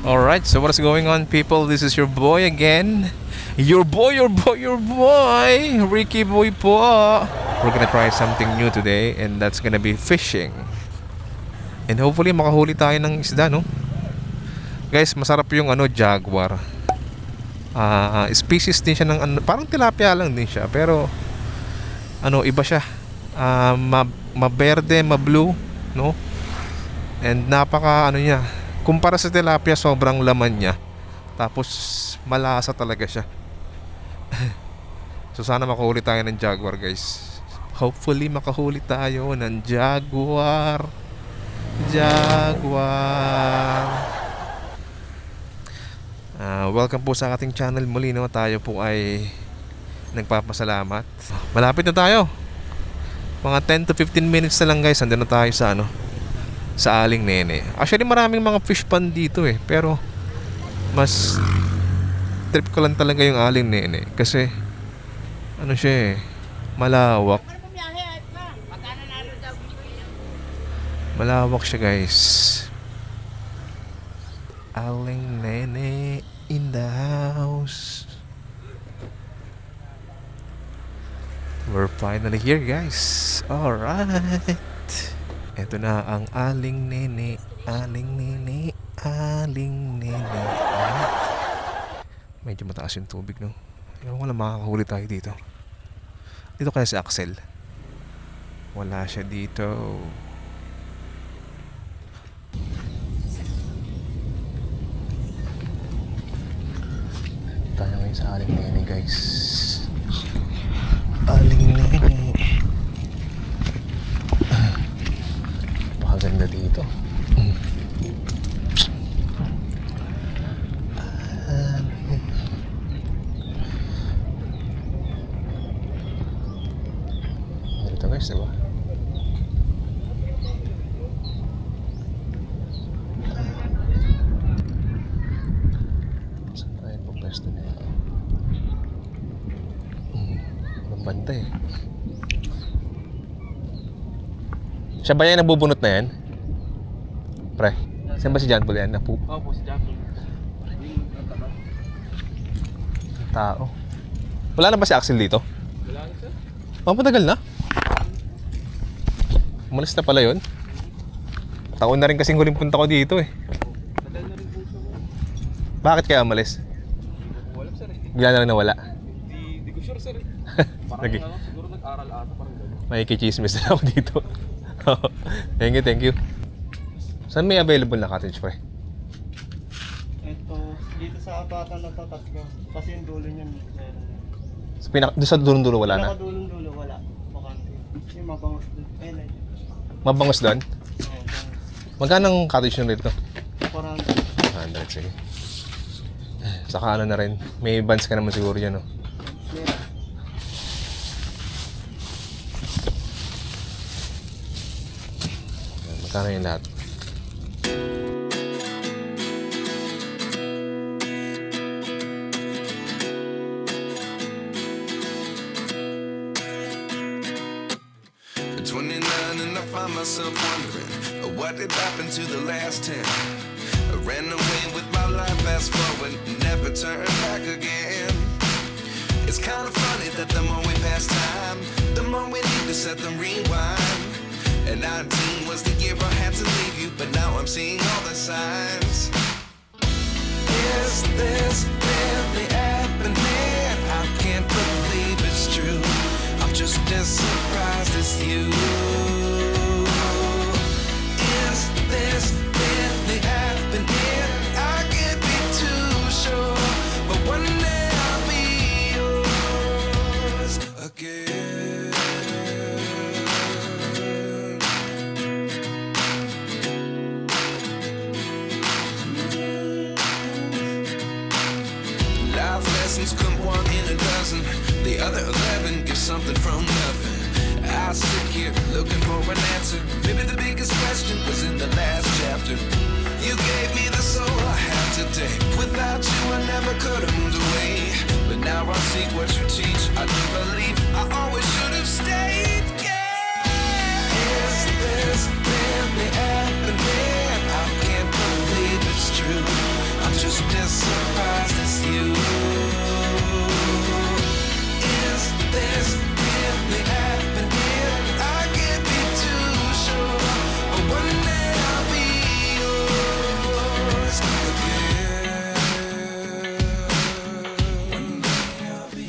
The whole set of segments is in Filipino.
Alright, so what's going on, people? This is your boy again. Your boy, Ricky Boy po. We're gonna try something new today, and that's gonna be fishing. And hopefully makahuli tayo ng isda, no? Guys, masarap yung jaguar. Species din siya ng parang tilapia lang din siya, pero iba siya. Maberde, ma-blue, no? And napaka niya. Kumpara sa tilapia, sobrang laman niya. Tapos malasa talaga siya. So sana makahuli tayo ng jaguar, guys. Hopefully makahuli tayo ng jaguar. Welcome po sa ating channel muli, no? Tayo po ay nagpapasalamat. Malapit na tayo. Mga 10 to 15 minutes na lang, guys. Andun na tayo sa Aling Nene. Actually maraming mga fish pond dito pero mas trip ko lang talaga yung Aling Nene kasi siya malawak. Malawak siya, guys. Aling Nene in the house. We're finally here, guys. Alright. Ito na ang Aling Nene. Aling Nene. Medyo mataas yung tubig, no? Ewan ko lang makakahuli tayo dito. Dito kaya si Axel. Wala siya dito. Tayo ngayon sa Aling Nene, guys. Aling Nene. Ganda dito. Dito, guys, diba? Saan tayo po pwesto na ito? Walang bantay. Siya ba yan nabubunot na yan? Pre, saan ba si John Paul yan? Opo, si John Paul. Tao. Wala na ba si Axel dito? Wala na, sir. Matagal na. Umalis na pala yun. Taon na rin kasing huling punta ko dito Tagal na rin po siya. Bakit kaya umalis? Wala, sir. Bigla na lang nawala. Di ko sure, sir. Parang siguro nag-aral ata. May kichismis na ako dito. Thank you. Saan may available na cottage, pre? Ito, dito sa apatan na to, tatlo. Kasi yung dulo niyan. Doon sa dulo wala na? Pinaka-dulo wala. Bakante. Yung mabangos doon. Mabangos doon? Oo. Magkano ang cottage nyo rito? 400. 100, sige. Saka na rin. May bands ka naman siguro dyan, no? Yeah. Magkano yung lahat? At 29 and I find myself wondering what did happen to the last 10. I ran away with my life, fast forward, never turn back again. It's kind of funny that the more we pass time, the more we need to set the rewind. And 19 was the year I had to leave you, but now I'm seeing all the signs. Is this really happening? I can't believe it's true. I'm just as surprised as you. Is this really happening? I can't be too sure, but one day I'll be yours again. Life lessons come one in a dozen. The other 11 give something from nothing. I sit here looking for an answer. Maybe the biggest question was in the last chapter. You gave me the soul I have today. Without you I never could have moved away. But now I see what you teach. I do believe I always should have stayed. Yeah. Is this really happening? I can't believe it's true. just surprised it's you. Is this really happening? I can't be too sure, but one day I'll be yours again. One day I'll be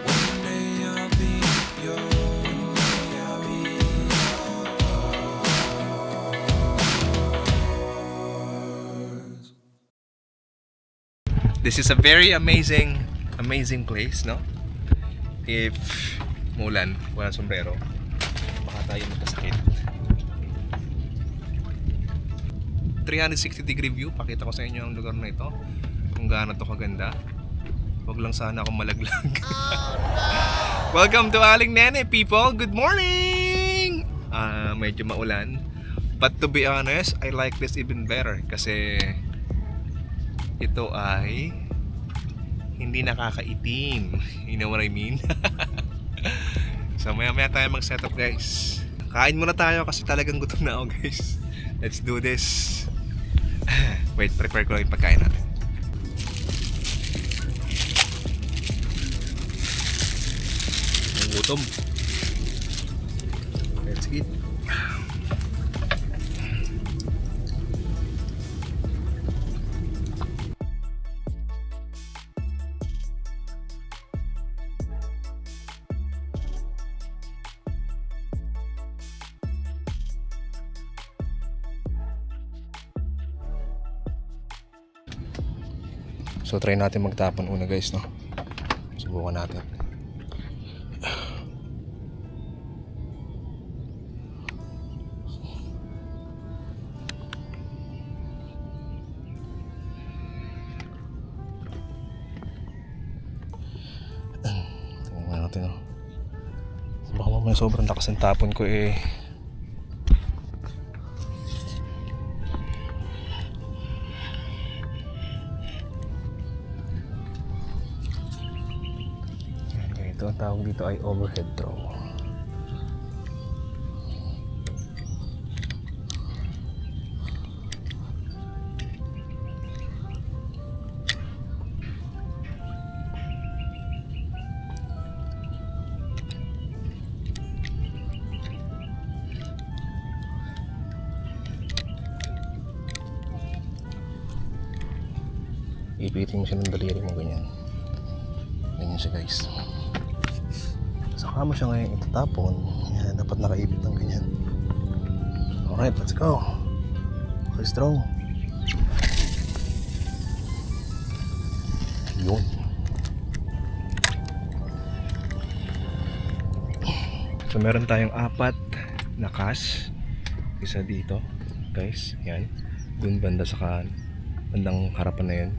One day I'll be yours. One day I'll be yours. This is a very amazing place, no? If mulan, wala sombrero, baka tayo magkasakit. 360-degree view, pakita ko sa inyo ang lugar na ito. Kung gaano to kaganda. Huwag lang sana akong malaglag. Welcome to Aling Nene, people! Good morning! Medyo maulan. But to be honest, I like this even better kasi ito ay hindi nakakaitim. You know what I mean? So maya tayo mag-setup, guys. Kain muna tayo kasi talagang gutom na ako, guys. Let's do this. Wait, prepare ko lang yung pagkain natin. Ang gutom. Let's eat. So try natin magtapon una, guys, no? Subukan natin. Tingnan natin, no? Baka mamaya sobrang lakas ng tapon ko eh. Ito ang tawag dito ay overhead throw. Ipitin mo siya ng daliri mo ganyan. Ganyan siya, guys. Saka mo siya ngayon itatapon. Yan, dapat nakaipit ng ganyan. Alright, let's go. Let's throw. Yun. So meron tayong 4 na cash. Isa dito, guys. Yan. Dun banda sa bandang harapan na yun.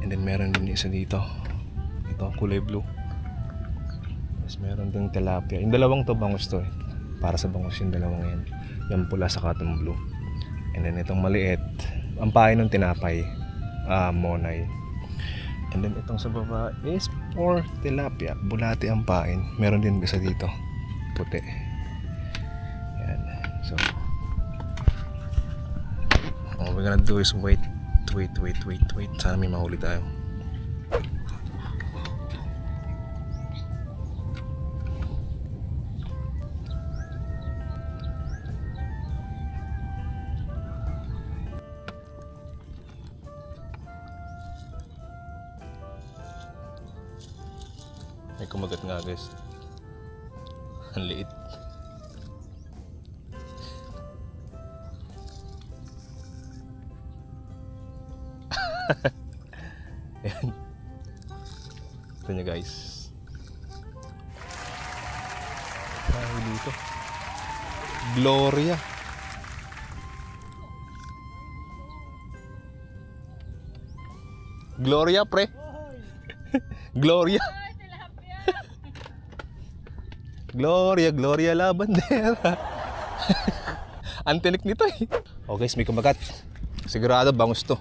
And then meron din isa dito. Ito, kulay blue. Meron din tilapia. Yung dalawang to bangus to eh. Para sa bangus yung dalawang yan. Yung pula sa katong blue. And then itong maliit, ang pain ng tinapay, monay. And then itong sa baba is for tilapia. Bulati ang pain. Meron din isa dito, puti. Yan. So all we're gonna do is wait. Sana may mahuli tayo. May kumagat nga, guys. Ang liit. Ayan. Ito nyo, guys. Ay, dito. Gloria. Gloria, pre. Gloria. Gloria la bandera. Ang tinik nito eh. Oh guys, may kumagat. Sigurado bangus to.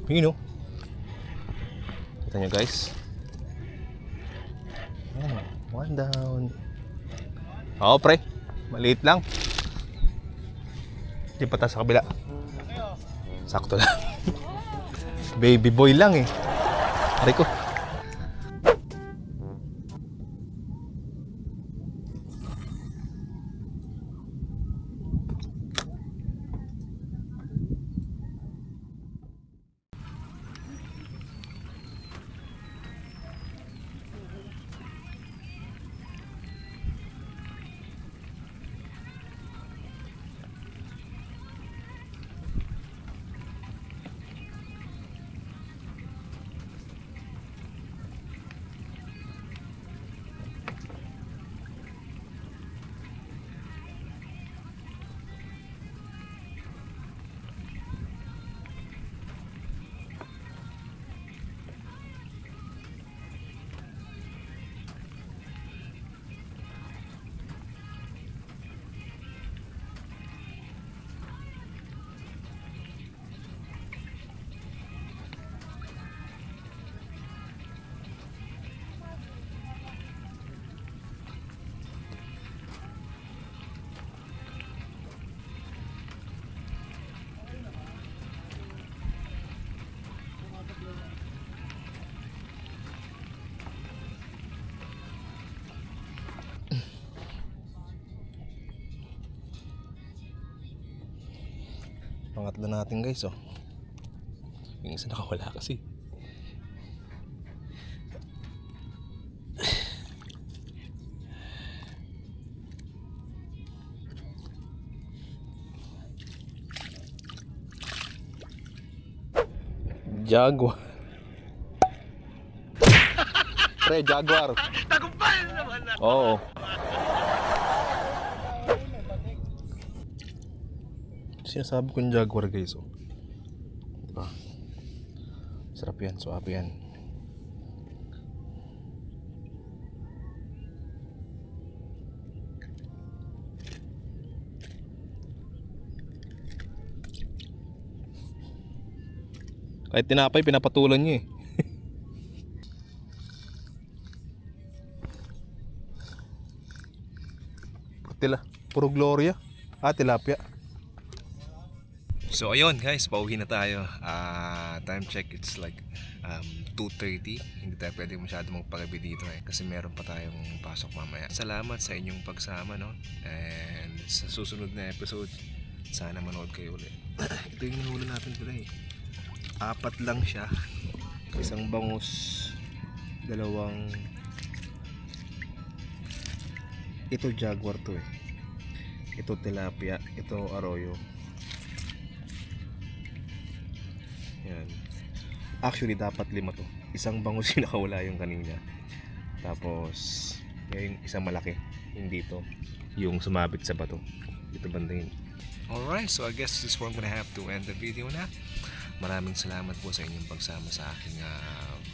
Yun o. Kita nyo guys. One down. Oo, pre. Maliit lang. Di pa tayo sa kabila. Sakto lang. Baby boy lang eh. Aray ko. Pangatlo natin guys, oh. Yung isa nakawala kasi. Jaguar. Pre, jaguar. Tagumpay naman na. Oo. Sinasabi kong jaguar guys, oh. Diba? Sarap yan, suabe yan. Kahit tinapay, pinapatulan niya eh. Puro Gloria. Tilapia. So ayun guys, pauwi na tayo. Time check, it's like 2:30. Hindi tayo pwede masyado magpagabi dito eh, kasi meron pa tayong pasok mamaya. Salamat sa inyong pagsama, no? And sa susunod na episode, sana manood kayo ulit. Ito yung nahuli natin today. 4 lang siya. Isang bangus, dalawang, ito jaguar to eh. Ito tilapia, ito arroyo. Yan. Actually dapat 5 to. Isang bangus yung nakawala yung kanina. Tapos yung isang malaki, hindi to. Yung sumabit sa bato. Ito banda yun. Alright, so I guess this is where I'm gonna have to end the video na. Maraming salamat po sa inyong pagsama sa aking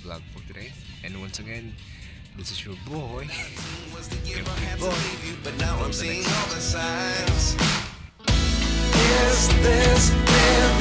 vlog for today. And once again, this is your boy. Was the year I had to leave you, but now I'm seeing all the signs. Is this